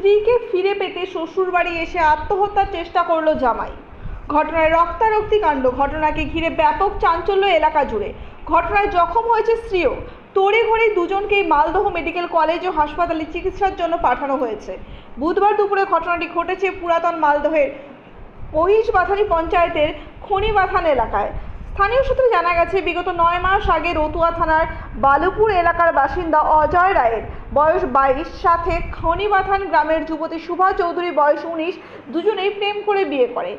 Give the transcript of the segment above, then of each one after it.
স্ত্রীকে ফিরে পেতে শ্বশুরবাড়ি এসে আত্মহত্যার চেষ্টা করলো জামাই। ঘটনায় রক্তারক্তি কাণ্ড। ঘটনাকে ঘিরে ব্যাপক চাঞ্চল্য এলাকা জুড়ে। ঘটনায় জখম হয়েছে স্ত্রীও। তড়িঘড়ি দুজনকেই মালদহ মেডিকেল কলেজ ও হাসপাতালে চিকিৎসার জন্য পাঠানো হয়েছে। বুধবার দুপুরে ঘটনাটি ঘটেছে পুরাতন মালদহের মহিষবাথানি পঞ্চায়েতের খনিবাথান এলাকায়। স্থানীয় সূত্রে জানা গেছে, বিগত 9 মাস আগে রতুয়া থানার বালুপুর এলাকার বাসিন্দা অজয় রায়ের বয়স 22 সাথে খনিবাথান গ্রামের যুবতী শুভা চৌধুরী বয়স 19 দুজনেই প্রেম করে বিয়ে করে।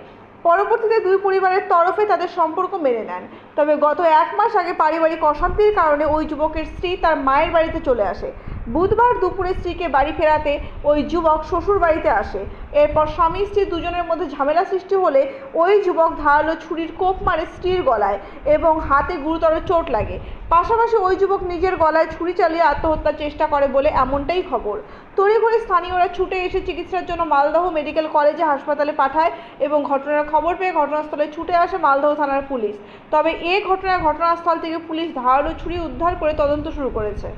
পরবর্তীতে দুই পরিবারের তরফে তাদের সম্পর্ক মেনে নেন। তবে গত 1 মাস আগে পারিবারিক অশান্তির কারণে ওই যুবকের স্ত্রী তার মায়ের বাড়িতে চলে আসে। বুধবার দুপুরে স্ত্রীকে বাড়ি ফেরাতে ওই যুবক শ্বশুর বাড়িতে আসে। এরপর স্বামী স্ত্রী দুজনের মধ্যে ঝামেলা সৃষ্টি হলে ওই যুবক ধারালো ছুরির কোপ মারে স্ত্রীর গলায় এবং হাতে গুরুতর চোট লাগে। পাশাপাশি ওই যুবক নিজের গলায় ছুরি চালিয়ে আত্মহত্যার চেষ্টা করে বলে এমনটাই খবর। তড়িঘড়ি স্থানীয়রা ছুটে এসে চিকিৎসার জন্য মালদহ মেডিকেল কলেজে হাসপাতালে পাঠায় এবং ঘটনার খবর পেয়ে ঘটনাস্থলে ছুটে আসে মালদহ থানার পুলিশ। তবে এই ঘটনায় ঘটনাস্থল থেকে পুলিশ ধারালো ছুরি উদ্ধার করে তদন্ত শুরু করেছে।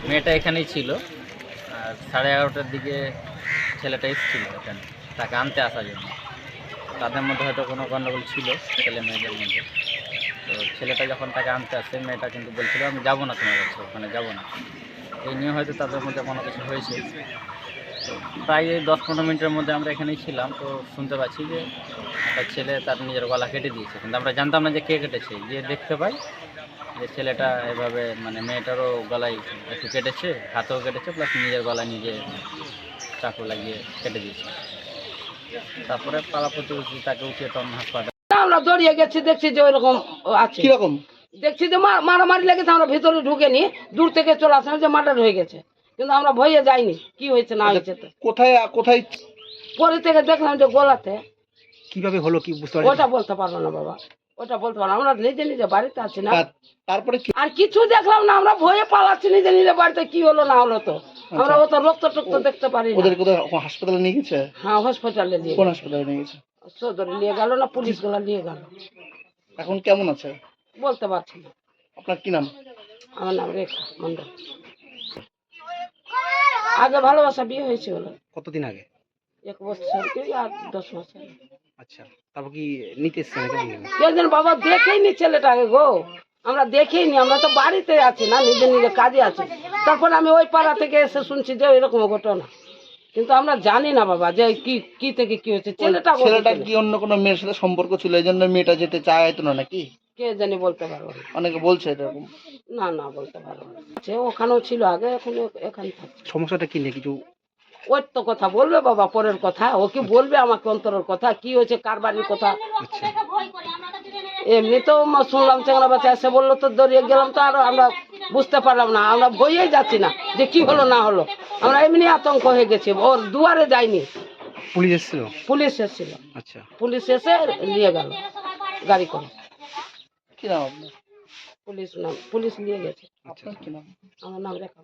মেয়েটা এখানেই ছিল আর 11:30টার দিকে ছেলেটা এসেছিল এখানে তাকে আনতে আসার জন্য। তাদের মধ্যে হয়তো কোনো গণ্ডগোল ছিল ছেলে মেয়েদের মধ্যে। তো ছেলেটা যখন তাকে আনতে আসে, মেয়েটা কিন্তু বলছিল আমি যাবো না তোমার কাছে, ওখানে যাবো না। এই নিয়ে হয়তো তাদের মধ্যে কোনো কিছু হয়েছে। তো প্রায় 10-15 মিনিটের মধ্যে আমরা এখানেই ছিলাম। তো শুনতে পাচ্ছি যে একটা ছেলে তার নিজের গলা কেটে দিয়েছে, কিন্তু আমরা জানতাম না যে কে কেটেছে। গিয়ে দেখতে পাই যে ছেলেটা এভাবে মানে মেয়েটারও গলায় একটু কেটেছে, হাতেও কেটেছে, প্লাস নিজের গলায় নিজে চাকু লাগিয়ে কেটে দিয়েছে। তারপরে পাড়া প্রতিবেশী তাকে উঠিয়ে তখন হাসপাতালে। আমরা দৌড়িয়ে গেছি, দেখছি যে ওইরকম আছে। কিরকম? দেখছি যে মারামারি লেগেছে, আমরা ভিতরে ঢুকেনি, দূর থেকে চলে আসলাম যে মার্ডার হয়ে গেছে, কিন্তু আমরা ভয়ে যাইনি কি হয়েছে না হয়েছে। তো কোথায় কোথায় পরে থেকে দেখলাম যে গলাতে। কিভাবে হলো কি বুঝতে পারছি? ওটা বলতে পারবো না বাবা, ওটা বলতে পারবো না। আমরা নিজে নিজে বাড়িতে আছি না, তারপরে কি আর কিছু দেখলাম না, আমরা ভয়ে পালাচ্ছি নিজে নিজে বাড়িতে। কি হলো না হলো তো আমরা অত রক্ত টক্ত দেখতে পারি না। ওদের কোথায় হাসপাতালে নিয়ে গেছে? হ্যাঁ, হসপিটালে নিয়ে কোন হাসপাতালে নিয়ে গেছে? সদরে নিয়ে গেল না, পুলিশ গুলা নিয়ে গেল। এখন কেমন আছে? বলতে পারছি না। আপনার কি নাম? আমার নাম রেখা মন্ডল। আগে ভালোবাসা বিয়ে হয়েছে হলো কতদিন আগে? 1 বছর কি আর 10 মাস আগে। আচ্ছা, তারপর কি নিতে এসছেন নাকি? একদিন বাবা দেখেই নি ছেলেটাকে গো, আমরা দেখেই নি, আমরা তো বাড়িতে আছি না, নিজে নিজে কাজে আছি। তারপর আমি ওই পাড়া থেকে এসে শুনছি যে এরকম ঘটনা, কিন্তু আমরা জানি না বাবা যে কি থেকে কি হচ্ছে। ছেলেটা কি অন্য কোনো মেয়ের সাথে সম্পর্ক ছিল, এই জন্য মেয়েটা যেতে চাইতো না নাকি? কে জানি, বলতে পারবো না। অনেকে বলছে এরকম। না না, বলতে পারবো না। সে ওখানেও ছিল আগে, এখন এখানে থাকে। সমস্যাটা কি নিয়ে কিছু? ওই তো কথা বলবে বাবা, পরের কথা ও কি বলবে আমাকে, অন্তরের কথা কি হয়েছে, কার বাড়ির কথা। আচ্ছা, এমনি তো শুনলাম চেংড়া বাচ্চা এসে বললো, তো দৌড়িয়ে গেলাম, তো আরো আমরা বুঝতে পারলাম না, আমরা ভয়েই যাচ্ছি না যে কি হলো না হলো। আমরা এমনি আতঙ্ক হয়ে গেছি, ওর দুয়ারে যাইনি। পুলিশ এসেছিল? পুলিশ এসেছিল। আচ্ছা, পুলিশ এসে নিয়ে গেল গাড়ি করে। কি নাম আপনার? পুলিশ নিয়ে গেছে। আপনার কি নাম? আমার নাম রেখা।